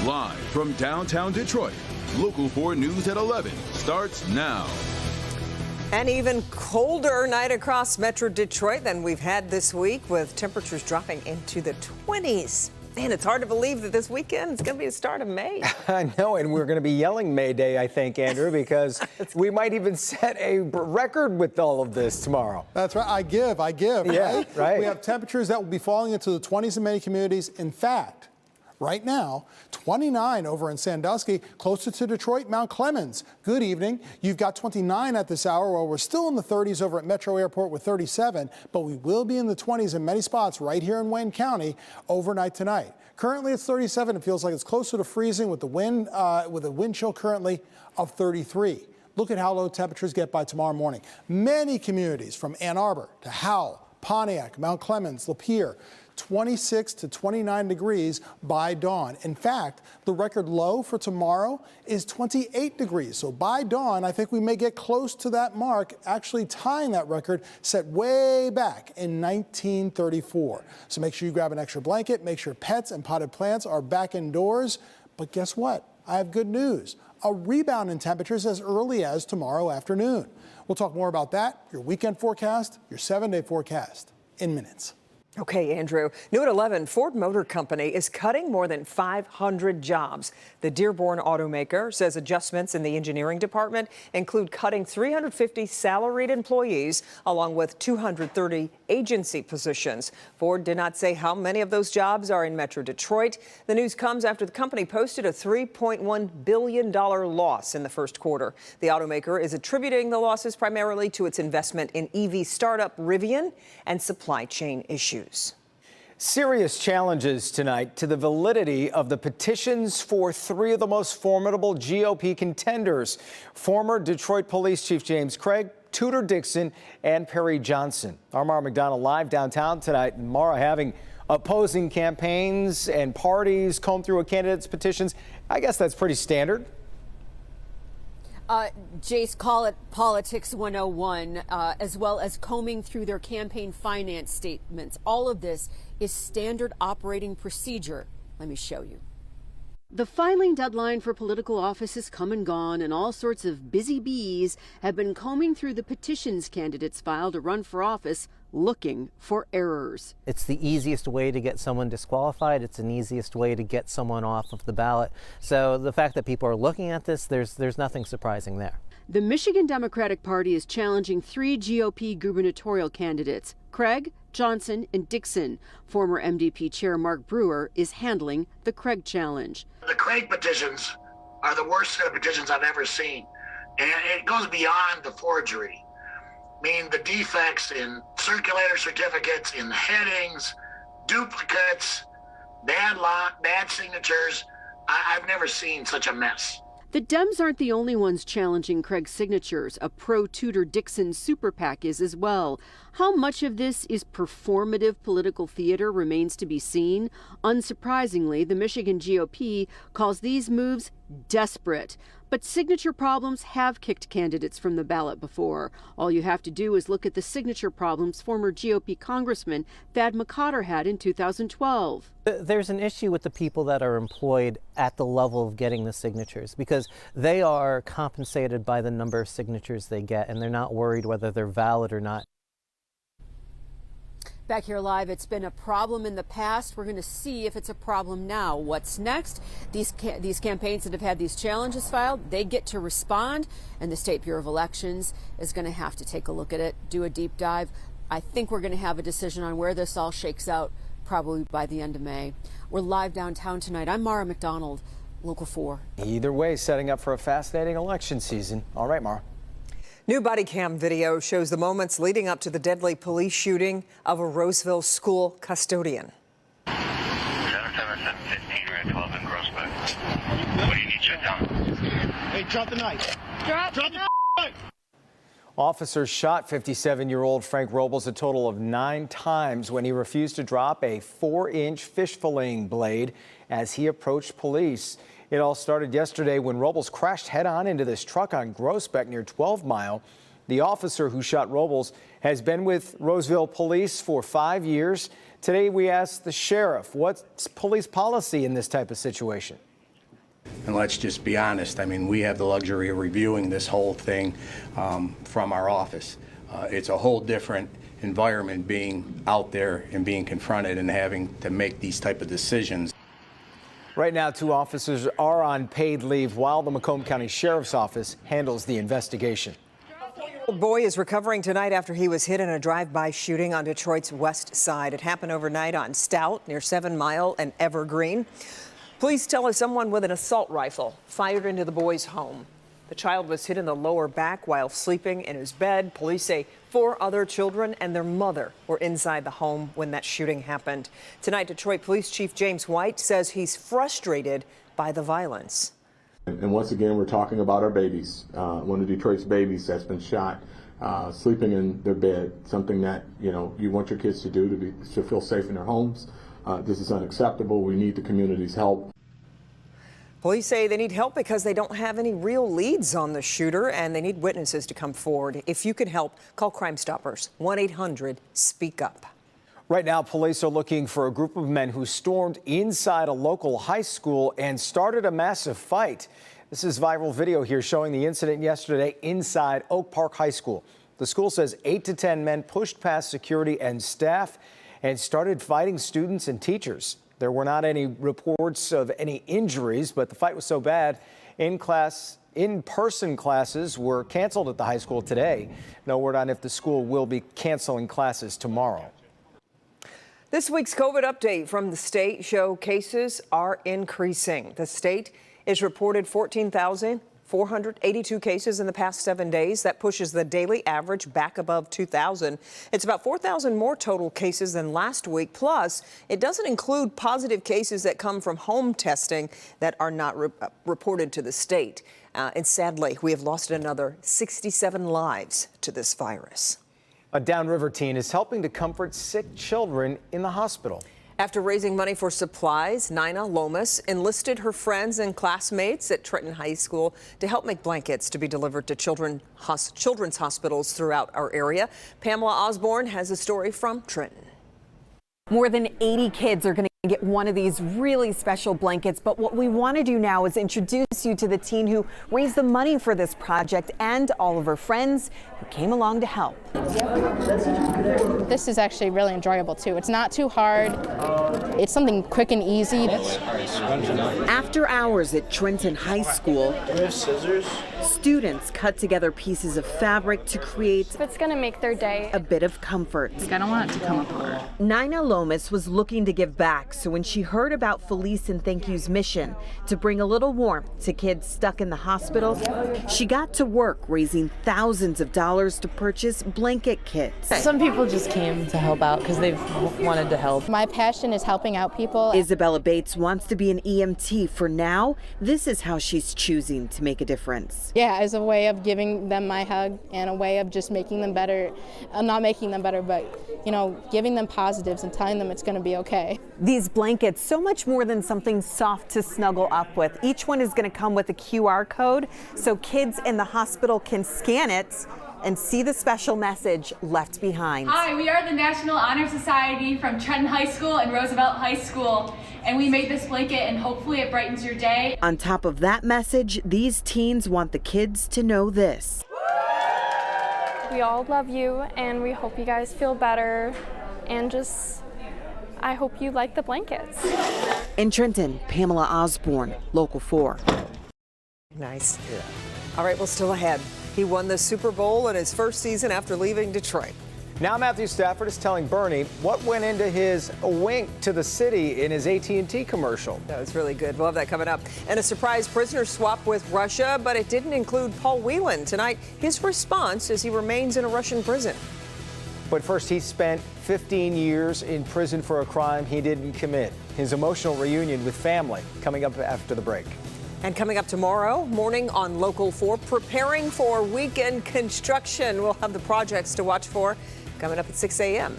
Live from downtown Detroit, Local 4 News at 11 starts now. An even colder night across Metro Detroit than we've had this week, with temperatures dropping into the 20s. Man, it's hard to believe that this weekend is going to be the start of May. I know, and we're going to be yelling May Day, I think, Andrew, because we might even set a record with all of this tomorrow. That's right. I give. Yeah, right. We have temperatures that will be falling into the 20s in many communities. In fact, right now, 29 over in Sandusky, closer to Detroit, Mount Clemens. Good evening. You've got 29 at this hour, while we're still in the 30s over at Metro Airport with 37, but we will be in the 20s in many spots right here in Wayne County overnight tonight. Currently, it's 37. It feels like it's closer to freezing with the wind, with a wind chill currently of 33. Look at how low temperatures get by tomorrow morning. Many communities from Ann Arbor to Howell, Pontiac, Mount Clemens, Lapeer, 26 to 29 degrees by dawn. In fact, the record low for tomorrow is 28 degrees. So by dawn, I think we may get close to that mark, actually tying that record set way back in 1934. So make sure you grab an extra blanket, make sure pets and potted plants are back indoors. But guess what? I have good news. A rebound in temperatures as early as tomorrow afternoon. We'll talk more about that, your weekend forecast, your 7-day forecast in minutes. Okay, Andrew. New at 11, Ford Motor Company is cutting more than 500 jobs. The Dearborn automaker says adjustments in the engineering department include cutting 350 salaried employees, along with 230 agency positions. Ford did not say how many of those jobs are in Metro Detroit. The news comes after the company posted a $3.1 billion loss in the first quarter. The automaker is attributing the losses primarily to its investment in EV startup Rivian and supply chain issues. Serious challenges tonight to the validity of the petitions for three of the most formidable GOP contenders: former Detroit Police Chief James Craig, Tudor Dixon, and Perry Johnson. Our Mara McDonald live downtown tonight. And Mara, having opposing campaigns and parties comb through a candidate's petitions, I guess that's pretty standard. Jace, call it Politics 101, as well as combing through their campaign finance statements. All of this is standard operating procedure. Let me show you. The filing deadline for political office has come and gone, and all sorts of busy bees have been combing through the petitions candidates filed to run for office, looking for errors. It's the easiest way to get someone disqualified. It's an easiest way to get someone off of the ballot. So the fact that people are looking at this, there's nothing surprising there. The Michigan Democratic Party is challenging three GOP gubernatorial candidates: Craig, Johnson, and Dixon. Former MDP Chair Mark Brewer is handling the Craig challenge. The Craig petitions are the worst set of petitions I've ever seen. And it goes beyond the forgery. I mean, the defects in circulator certificates, in the headings, duplicates, bad signatures. I've never seen such a mess. The Dems aren't the only ones challenging Craig's signatures. A pro-Tudor Dixon super PAC is as well. How much of this is performative political theater remains to be seen. Unsurprisingly, the Michigan GOP calls these moves desperate. But signature problems have kicked candidates from the ballot before. All you have to do is look at the signature problems former GOP Congressman Thad McCotter had in 2012. There's an issue with the people that are employed at the level of getting the signatures, because they are compensated by the number of signatures they get, and they're not worried whether they're valid or not. Back here live, it's been a problem in the past. We're going to see if it's a problem now. What's next? These campaigns that have had these challenges filed, they get to respond, and the State Bureau of Elections is going to have to take a look at it, do a deep dive. I think we're going to have a decision on where this all shakes out probably by the end of May. We're live downtown tonight. I'm Mara McDonald, Local 4. Either way, setting up for a fascinating election season. All right, Mara. New body cam video shows the moments leading up to the deadly police shooting of a Roseville school custodian. Jennifer 715, we're at 12 in Grossbeck. What do you need shut down? Hey, drop the knife. Drop the knife. Officers shot 57-year-old Frank Robles a total of 9 times when he refused to drop a 4-inch fish filleting blade as he approached police. It all started yesterday when Robles crashed head-on into this truck on Grossbeck near 12 Mile. The officer who shot Robles has been with Roseville Police for 5 years. Today we asked the sheriff, what's police policy in this type of situation? And let's just be honest, I mean, we have the luxury of reviewing this whole thing from our office. It's a whole different environment being out there and being confronted and having to make these type of decisions. Right now, 2 officers are on paid leave while the Macomb County Sheriff's Office handles the investigation. A boy is recovering tonight after he was hit in a drive-by shooting on Detroit's west side. It happened overnight on Stout near 7 Mile and Evergreen. Police tell us someone with an assault rifle fired into the boy's home. The child was hit in the lower back while sleeping in his bed. Police say 4 other children and their mother were inside the home when that shooting happened. Tonight, Detroit Police Chief James White says he's frustrated by the violence. And once again, we're talking about our babies. One of Detroit's babies that's been shot, sleeping in their bed, something that, you know, you want your kids to do to feel safe in their homes. This is unacceptable. We need the community's help. Police say they need help because they don't have any real leads on the shooter and they need witnesses to come forward. If you can help, call Crime Stoppers, 1-800-SPEAK-UP. Right now, police are looking for a group of men who stormed inside a local high school and started a massive fight. This is viral video here showing the incident yesterday inside Oak Park High School. The school says 8 to 10 men pushed past security and staff and started fighting students and teachers. There were not any reports of any injuries, but the fight was so bad, in-person classes were canceled at the high school today. No word on if the school will be canceling classes tomorrow. This week's COVID update from the state show cases are increasing. The state is reported 14,482 cases in the past 7 days. That pushes the daily average back above 2,000. It's about 4,000 more total cases than last week. Plus, it doesn't include positive cases that come from home testing that are not reported to the state. And sadly, we have lost another 67 lives to this virus. A downriver teen is helping to comfort sick children in the hospital. After raising money for supplies, Nina Lomas enlisted her friends and classmates at Trenton High School to help make blankets to be delivered to children's hospitals throughout our area. Pamela Osborne has a story from Trenton. More than 80 kids are going to get one of these really special blankets, but what we want to do now is introduce you to the teen who raised the money for this project and all of her friends who came along to help. This is actually really enjoyable too. It's not too hard. It's something quick and easy. After hours at Trenton High School, students cut together pieces of fabric to create it's going to make their day a bit of comfort. I don't want it to come apart. Nina Lomas was looking to give back, so when she heard about Felice and Thank You's mission to bring a little warmth to kids stuck in the hospital, she got to work raising thousands of dollars to purchase blanket kits. Some people just came to help out because they've wanted to help. My passion is helping out people. Isabella Bates wants to be an EMT. For now, this is how she's choosing to make a difference. Yeah, as a way of giving them my hug and a way of just making them better. Not making them better, but, you know, giving them positives and telling them it's going to be okay. These blankets, so much more than something soft to snuggle up with. Each one is going to come with a QR code so kids in the hospital can scan it and see the special message left behind. Hi, we are the National Honor Society from Trenton High School and Roosevelt High School, and we made this blanket and hopefully it brightens your day. On top of that message, these teens want the kids to know this. We all love you and we hope you guys feel better and just I hope you like the blankets. In Trenton, Pamela Osborne, Local 4. Nice. Yeah. All right, well, still ahead. He won the Super Bowl in his first season after leaving Detroit. Now Matthew Stafford is telling Bernie what went into his wink to the city in his AT&T commercial. That was really good. We'll have that coming up. And a surprise prisoner swap with Russia, but it didn't include Paul Whelan. Tonight, his response as he remains in a Russian prison. But first, he spent 15 years in prison for a crime he didn't commit. His emotional reunion with family coming up after the break. And coming up tomorrow morning on Local 4, preparing for weekend construction. We'll have the projects to watch for coming up at 6 a.m.